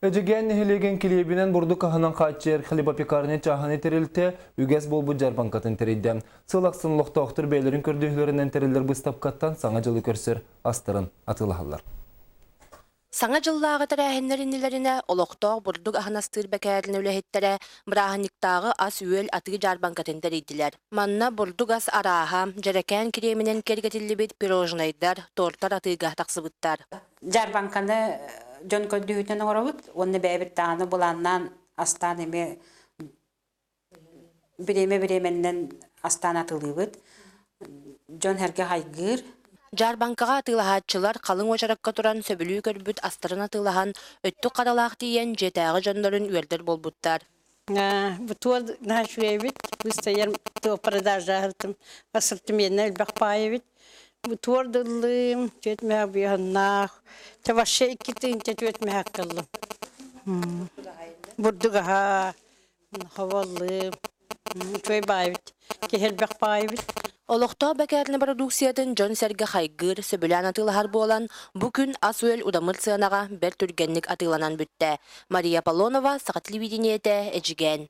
Öcegen nehilegen kilebinen burdu kahanan kaçer xilipapikarini çahani terilti üges bolbu jarbankatın teridden. Sılaqsın loqtaqtır beylerin kördühlerinden terilir bыстapkattan sana jılı körsür astırın atılahallar. Саңа жыллағы тәрәхінлерінілеріне олықтоқ бұрдық аханастыр бәкәрін өліхеттері мұрағынықтағы ас үйел атығы жарбанкатын тәрейділер. Манна бұрдық ас араға, жарекән кіремінен кергетілі бет пирожнайдар, тортар атыға тақсыбыттар. Жарбанканы жон көддүйтен оробут, оны бәбит тағаны буланнан астан эме биременнен астан атылыбыт. Жон herge хайгыр. Жарбанкаға атылахатчылар қалың очараққа тұран сөбілі көрбіт астырын атылахан өтті қаралақ дейен жетағы жондарын үйердер болбуттар. Бутуар нашуевит, выстояр то продажа гартым, асыртым енел бақпаевит. Бутуар дылым, жетмәк бүйаннақ, тавашы иккитин жетмәк кылым. Бурдугаха, хавалым, чой байвит, кехел бақпаевит. Олықта бәкәріні продукциятын жон сәргі қайгыр сөбілән атылахар болан, бүкін ас өел удамыр сығанаға бір түргенлік атыланан бүтті. Мария Полонова, Сақат телевидениеті, Эжіген.